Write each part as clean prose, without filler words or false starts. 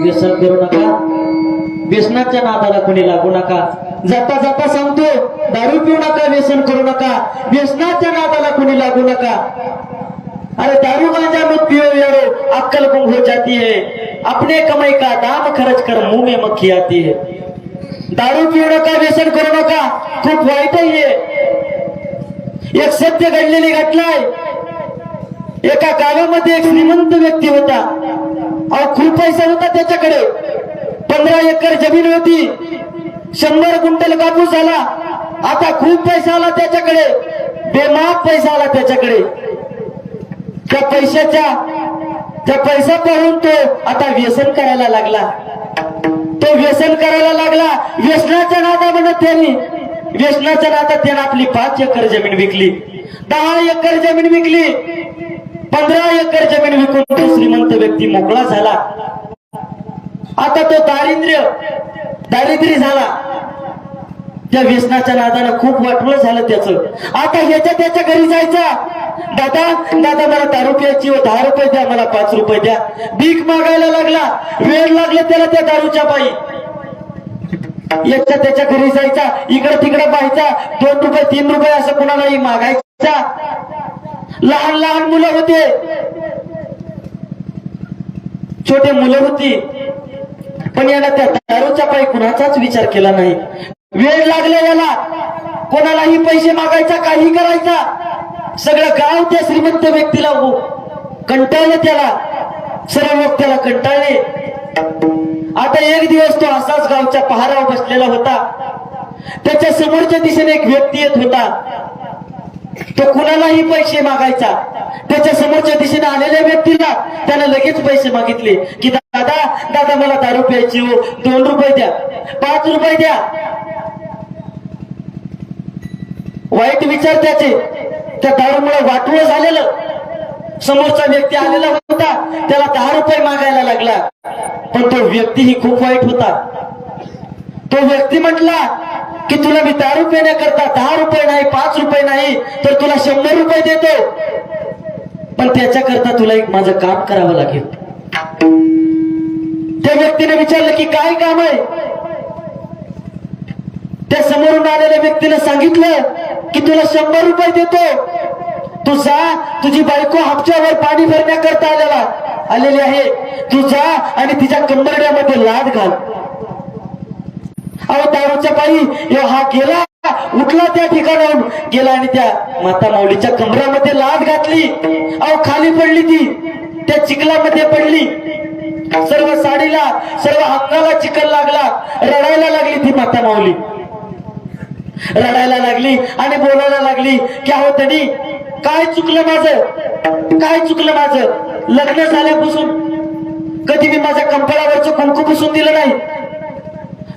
व्यसन करू नका, व्यसनाच्या नादाला कोणी लागू नका। जाता जाता सांगतो, दारू पिऊ नका, व्यसन करू नका, व्यसनाच्या नादाला कोणी लागू नका। अरे दारू गांजा मत पियो यारो, अक्कल गुम हो जाती है, अपने कमाई का दाम खर्च कर मुंह में मक्खी आती है। दारू पिऊ नका, व्यसन करू नका, खूप वाईट आहे। एक सत्य घडलेली घटना आहे। एका गावामध्ये एक श्रीमंत व्यक्ती होता, अहो खूप पैसा होता त्याच्याकडे, 15 एकर जमीन होती, 100 क्विंटल कापूस झाला। आता खूप पैसा आला त्याच्याकडे, बेमाप पैसा आला त्याच्याकडे। त्या पैसा पाहून तो आता व्यसन करायला लागला। तो व्यसन करायला लागला, व्यसनाच्या नादामध्ये त्याने आपली 5 एकर जमीन विकली, 10 एकर जमीन विकली, 15 एकर जमीन विकून तो श्रीमंत व्यक्ती मोकळा झाला। आता तो दारिद्र्य झाला। त्या व्यसनाच्या नादानं खूप वाटवळ झालं त्याचं। आता त्याच्या घरी जायचा, दादा मला दारू प्यायची, 10 रुपये द्या, मला 5 रुपये द्या। भीक मागायला लागला, वेळ लागला त्याला त्या दारूच्या पायी। त्याच्या घरी जायचा, इकडे तिकडे पाहायचा, 2 रुपये 3 रुपये असं कुणालाही मागायचा। लहान लहान मुलं होते, छोटे मुलं होती, पण याला त्या दारूच्या पायी कुणाचाच विचार केला नाही। वेळ लागला याला, कोणालाही पैसे मागायचा, काही करायचा। सगळं गाव त्या श्रीमंत व्यक्तीला कंटाळलं, त्याला सर्व लोक त्याला कंटाळले। आता एक दिवस तो असाच गावच्या पहारावर बसलेला होता। त्याच्या समोरच्या दिशेने एक व्यक्ती येत होता, तो कुणालाही पैसे मागायचा। त्याच्या समोरच्या दिशेने आलेल्या व्यक्तीला त्याने लगेच पैसे मागितले की दादा मला दारू प्यायची हो, 2 रुपये द्या, 5 रुपये द्या। वाईट विचार त्याचे, त्या दारूमुळे वाटवळ झालेलं। समोरचा व्यक्ती आलेला होता, त्याला 10 रुपये मागायला लागला, पण तो व्यक्ती ही खूप वाईट होता। तो व्यक्ती म्हटला की तुला मी दारू पिण्याकरता 10 रुपये नाही, 5 रुपये नाही, तर तुला 100 रुपये देतो, पण त्याच्याकरता तुला एक माझं काम करावं लागेल। त्या व्यक्तीने विचारलं की काय काम आहे? त्या समोरून आलेल्या व्यक्तीने सांगितलं की तुला 100 रुपये देतो, तू जा, तुझी बायको हापच्यावर पाणी भरण्याकरता आलेली आहे, तू जा आणि तिच्या कंबरड्यामध्ये लाद घाल। अहो दारूच्या पायी हा गेला, उठला, त्या ठिकाणाहून गेला आणि त्या माता माऊलीच्या कंबरामध्ये लाद घातली। अहो खाली पडली, ती त्या चिखलामध्ये पडली, सर्व साडीला सर्व अंगाला चिखल लागला, रडायला लागली ती माता माऊली, रडायला लागली आणि बोलायला लागली की अहो तनी काय चुकलं माझं, लग्न झाल्यापासून कधी मी माझ्या कंपळावरचं कुंकू पुसून दिलं नाही,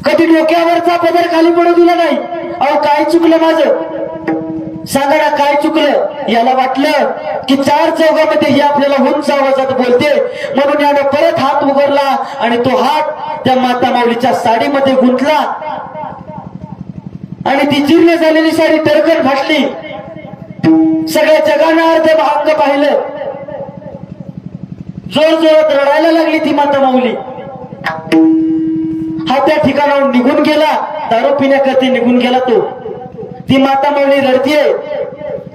कधी डोक्यावरचा पदर खाली पडू दिला नाही। अहो काय चुकलं माझं, सांगा ना काय चुकलं? याला वाटलं की 4 चौघामध्ये ही आपल्याला उंच आवाजात बोलते, म्हणून याने परत हात उघडला आणि तो हात त्या माता माऊलीच्या साडीमध्ये गुंतला आणि ती जीर्ण झालेली साडी टरकन फाटली। सगळ्या जगानं अर्ध अंग पाहिलं, जोर जोरात रडायला लागली ती माता माऊली। हा त्या ठिकाणाहून निघून गेला, दारू पिण्याकरता निघून गेला तो। ती माता माऊली रडतीये,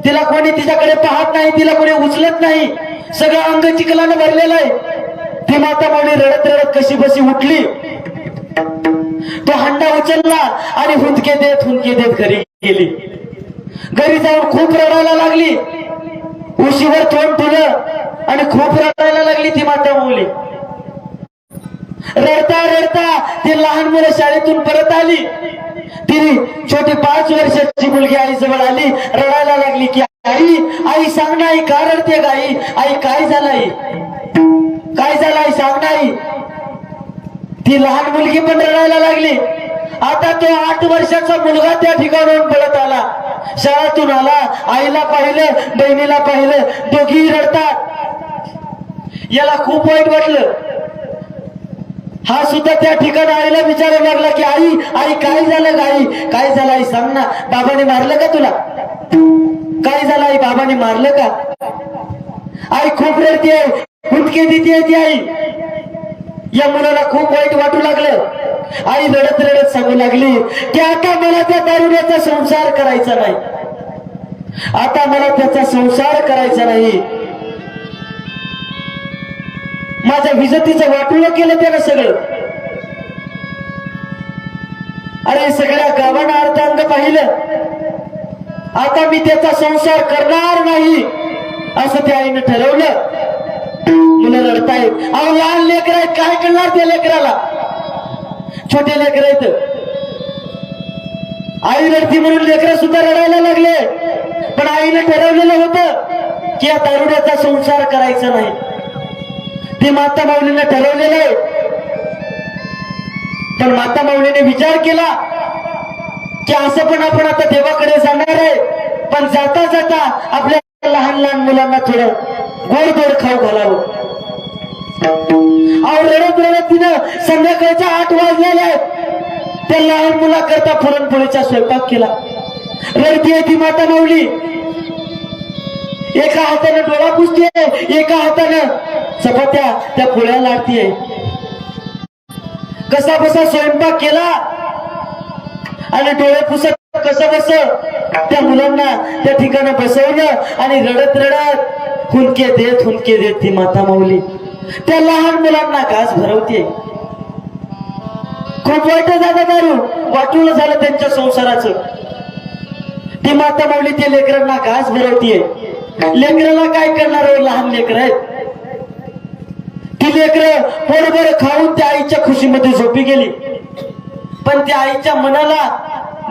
तिला कोणी तिच्याकडे पाहत नाही, तिला कोणी उचलत नाही, सगळं अंग चिखलानं भरलेलं आहे। ती माता माऊली रडत रडत कशी बशी उठली, तो हंडा उचलला आणि हुंदके देत घरी गेली। घरी जाऊन खूप रडायला लागली, उशीवर तोंड ठेवलं आणि खूप रडायला लागली ती माता माऊली। रडता रडता ती लहान मुलं शाळेतून परत आली, ती छोटी 5 वर्षाची मुलगी आई जवळ आली, रडायला लागली की आई सांग ना, आई का रडते ग आई काय झालं आई सांग ना आई। ती लहान मुलगी पण रडायला लागली। आता तो 8 वर्षाचा मुलगा त्या ठिकाणाहून पळत आला, शाळेतून आला, आईला पाहिलं, बहिणीला पाहिलं, दोघी रडतात। याला खूप वाईट वाटलं। हा सुद्धा त्या ठिकाणी आईला विचारायला लागला की आई काय झालं काय झालं आई सांग ना, बाबाने मारलं का तुला? काय झालं आई, बाबाने मारलं का? आई खूप रडते, हुंदके देते ती आई। या मुलाला खूप वाईट वाटू लागलं. आई रडत रडत सांगू लागली की आता मला त्या दारुड्याचा संसार करायचा नाही, आता मला त्याचा संसार करायचा नाही. माझ्या विजतीचं वाटून केलं त्यानं सगळं. अरे सगळ्या गावानं अर्थांग पाहिलं, आता मी त्याचा संसार करणार नाही असं त्या आईनं ठरवलं. मुलं रडतायत. अहो लहान लेकर आहेत, काय करणार त्या लेकराला? छोटे लेकर आहेत. आई रडती म्हणून लेकर सुद्धा रडायला लागले. पण आईनं ठरवलेलं होतं की या दारुड्याचा संसार करायचा नाही. ते माता माऊलीनं ठरवलेलं आहे. पण माता माऊलीने विचार केला की असं पण आपण आता देवाकडे जाणार आहे, पण जाता जाता आपल्या लहान लहान मुलांना थोडं गोड गोड खाऊ घालावं. अहो रडत रडत तिनं संध्याकाळच्या 8 वाजलेल्या आहेत. त्या लहान मुलाकरता पुरणपोळीचा स्वयंपाक केला. रडतीये ती माता माऊली. एका हाताने डोळा पुसतीये, एका हातानं चपात्या त्या पोळ्या लाटतीये. कसा बसा स्वयंपाक केला आणि डोळे पुसत कसं बस त्या मुलांना त्या ठिकाणी बसवलं आणि रडत रडत हुंदके देत ती माता माऊली त्या लहान मुलांना घास भरवते. खूप वाईट झालं दारू, वाटून झालं त्यांच्या संसाराचं. ती माता माऊली त्या लेकरांना घास भरवतीये. लेकराला काय करणार हो, लहान लेकर आहेत. ती लेकर पोटभर खाऊन त्या आईच्या खुशीमध्ये झोपी गेली. पण त्या आईच्या मनाला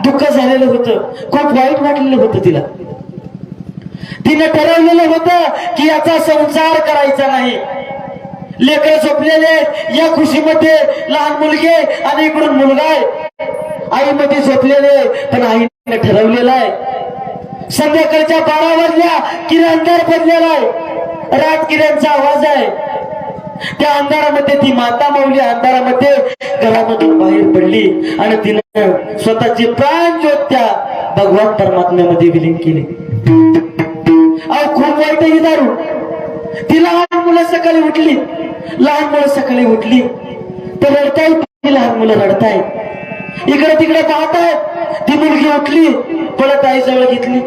दुःख झालेलं होतं, खूप वाईट वाटलेलं होतं तिला. तिने ठरवलेलं होतं की याचा संसार करायचा नाही. लेकर झोपलेले या खुशीमध्ये, लहान मुलगे आणि इकडून मुलगा आहे आईमध्ये झोपलेले. पण आईने ठरवलेलं आहे संध्याकाळच्या 12 वाजल्या की अंधार पडलेला आहे, रातकिऱ्यांचा आवाज आहे. त्या अंधारामध्ये ती माता माऊली अंधारामध्ये घरामधून बाहेर पडली आणि तिने स्वतःची प्राण ज्योत त्या भगवान परमात्म्यामध्ये विलीन केली. अहो खूप वाईट ही दारू. ती लहान मुलं सकाळी उठली, लहान मुलं सकाळी उठली तर रडतायत. लहान मुलं रडतायत, इकडे तिकडे पाहतायत. ती मुलगी उठली, परत आई जवळ घेतली,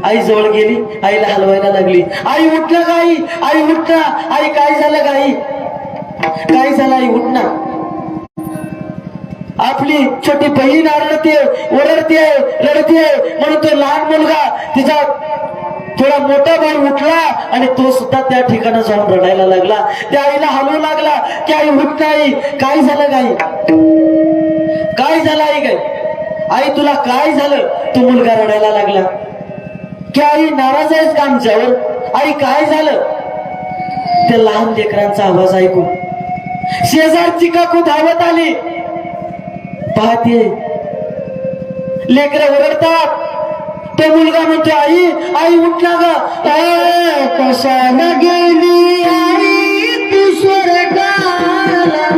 आई जवळ गेली, आईला हलवायला लागली. आई उठलं का आई? आई उठना. आई काय झालं का आई? काय झालं आई? उठना. आपली छोटी बहीण रडते, ओरडते, रडते म्हणून तो लहान मुलगा तिचा थोडा मोठा भाऊ उठला आणि तो सुद्धा त्या ठिकाणी जाऊन रडायला लागला. त्या आईला हलवू लागला की आई उठ नाही. काय झालं गाई? काय झालं आई? गाई आई तुला काय झालं? तो मुलगा रडायला लागला की आई नाराज आहेस का आमच्यावर? आई काय झालं? त्या लहान लेकरांचा आवाज ऐकून शेजारची काकू धावत आली. पाहते लेकरं ओरडतात. तो मुलगा म्हणतो आई आई उठला ग. कशाला गेली आई तू स्वर्गाला?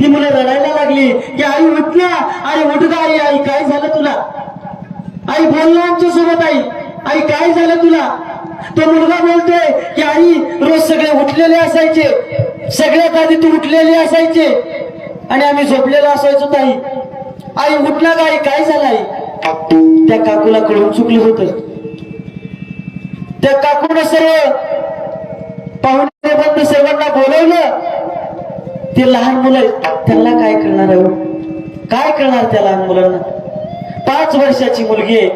ती मुलं रडायला लागली की आई उठ ना, आई उठ ग आई, आई काय झालं तुला, आई बोल ना आमच्या सोबत, आई आई काय झालं तुला. तो मुलगा बोलतोय की आई रोज सगळे उठलेले असायचे, सगळ्यात आधी तू उठलेले असायचे आणि आम्ही झोपलेलो असायचो ताई. आई उठ ना ग आई, काय झालं आई. त्या काकूला कळून चुकलं होतं. त्या काकून सर्व पाहुणे बंद सर्वांना बोलवलं. ते लहान मुलं त्यांना काय करणार आहे, काय करणार त्या लहान मुलांना. 5 वर्षाची मुलगी आहे,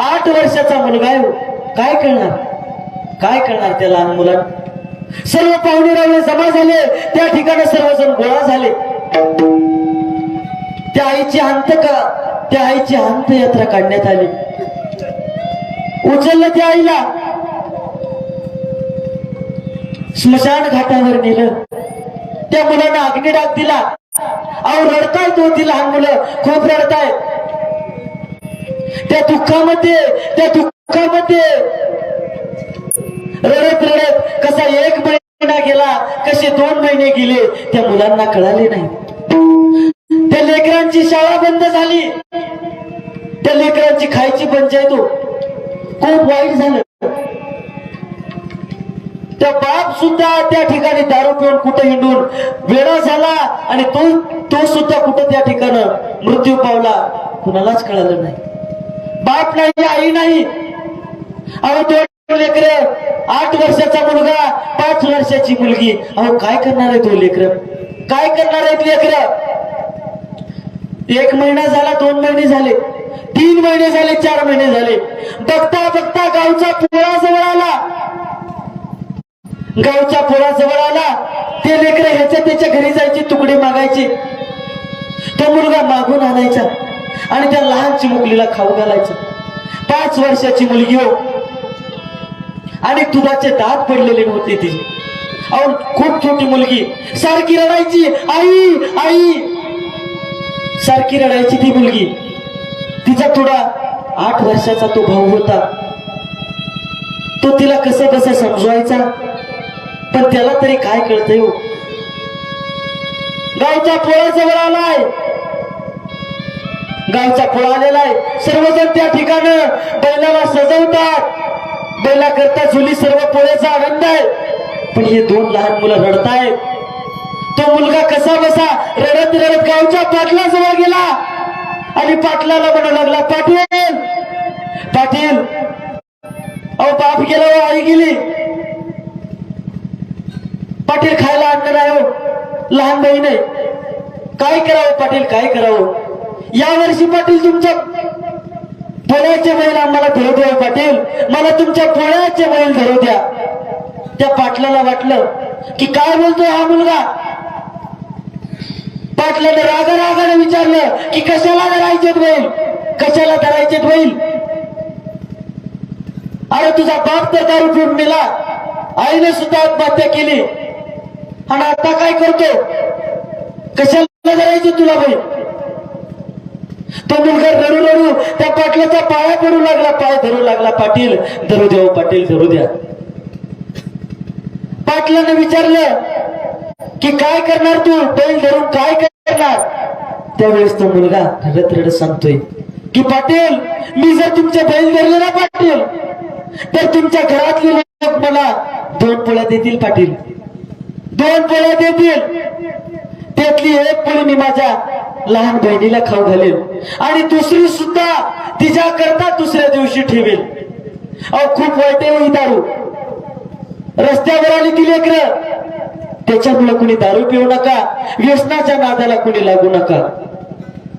8 वर्षाचा मुलगा आहे, काय करणार, काय करणार त्या लहान मुलांना. सर्व पाहुणे रावळे जमा झाले, त्या ठिकाणी सर्वजण गोळा झाले. त्या आईची अंत्ययात्रा काढण्यात आली. उचललं त्या आईला, स्मशान घाटावर नेलं. त्या मुलांना अग्निडाग दिला. अहो रडतायत होती लहान मुलं, खूप रडतायत. त्या दुःखामध्ये रडत रडत कसा 1 महिना गेला, कसे 2 महिने गेले, त्या मुलांना कळाले नाही. त्या लेकरांची शाळा बंद झाली, त्या लेकरांची खायची पंचायत हो, खूप वाईट झालं. त्या बाप सुद्धा त्या ठिकाणी दारू पिऊन कुठे हिंडून वेडा झाला आणि तो सुद्धा कुठं त्या ठिकाणी मृत्यू पावला, कुणालाच कळालं नाही. बाप नाही, आई नाही. अहो 2 लेकर, 8 वर्षाचा मुलगा, 5 वर्षाची मुलगी. अहो काय करणार आहे तो लेकर, काय करणार आहेत लेकर. 1 महिना झाला, 2 महिने झाले, 3 महिने झाले, 4 महिने झाले. बघता बघता गावचा पोळा जवळ आला. गावच्या पोळाजवळ आला. ते लेकर ह्याच्या त्याच्या घरी जायचे, तुकडे मागायचे. तो मुलगा मागून आणायचा आणि त्या लहान चिमुकलीला खाऊ घालायचं. 5 वर्षाची मुलगी हो, आणि दुधाचे दात पडलेले नव्हते तिचे. अहो खूप छोटी मुलगी, सारखी रडायची, आई आई सारखी रडायची ती मुलगी. तिचा थोडा 8 वर्षाचा तो भाऊ होता. तो तिला कसं समजवायचा, पण त्याला तरी काय कळतंय हो. गावचा पोळा जवळ आलाय, गावचा पोळा आलेला आहे. सर्वजण त्या ठिकाणी बैलाला सजवतात, बैला करता झुली, सर्व पोळ्याचा आनंद आहे. पण हे 2 लहान मुलं रडतायत. तो मुलगा कसा बसा रडत रडत गावच्या पाटलाजवळ गेला आणि पाटलाला म्हणू लागला, पाटील पाटील. अहो बाप गेला, आई गेली, पाटील खायला आणलं नाही हो, लहान बहीण आहे, काय करावं पाटील, काय करावं. यावर्षी पाटील तुमच्या पोळ्याचे बैल आम्हाला धरू द्या पाटील, मला तुमच्या पोळ्याचे बैल धरू द्या. त्या पाटलाला वाटलं की काय बोलतोय हा मुलगा. पाटलाने रागाने विचारलं की कशाला धरायचे बैल, कशाला धरायचे बैल. अरे तुझा बाप तर दारू पिऊन मेला, आईने सुद्धा आत्महत्या केली, आणि आता काय करतो, कशाला धरायचे तुला बैल. तो मुलगा रडू रडू त्या पाटलाच्या पाया पडू लागला, पाय धरू लागला, पाटील धरू द्या, पाटील धरू द्या. पाटलाने विचारलं की काय करणार तू, बैल धरून काय करणार. त्यावेळेस तो मुलगा रडत रडत सांगतोय की पाटील, मी जर तुमचे बैल धरले ना पाटील, तर तुमच्या घरातले लोक मला 2 पोळ्या देतील पाटील, 2 पोळ्या देतील. त्यातली 1 पोळी मी माझ्या लहान बहिणीला खाऊ घालेल आणि दुसरी सुद्धा तिच्या करता दुसऱ्या दिवशी ठेवेल. अहो खूप वाईट आहे ही दारू. रस्त्यावर आली ती लेकरं, त्याच्यामुळे कुणी दारू पिऊ नका, व्यसनाच्या नादाला कुणी लागू नका.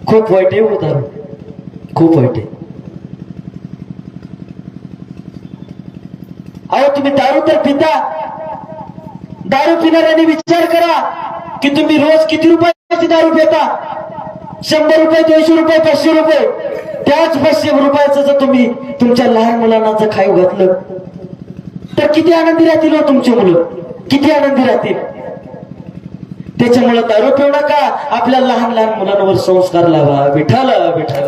खूप वाईट आहे हो दारू, खूप वाईट आहे. अहो तुम्ही दारू तर पिता, दारू पिणाऱ्यांनी विचार करा की तुम्ही रोज किती रुपयाची दारू पिता. 100 रुपये, 200 रुपये, 500 रुपये. त्याच 500 रुपयाचं जर तुम्ही तुमच्या लहान मुलांना जर खाऊ घातलं तर किती आनंदी राहतील हो तुमची मुलं, किती आनंदी राहतील. त्याच्यामुळे दारू पिऊ नका, आपल्या लहान लहान मुलांवर संस्कार लावा. विठ्ठल विठ्ठल.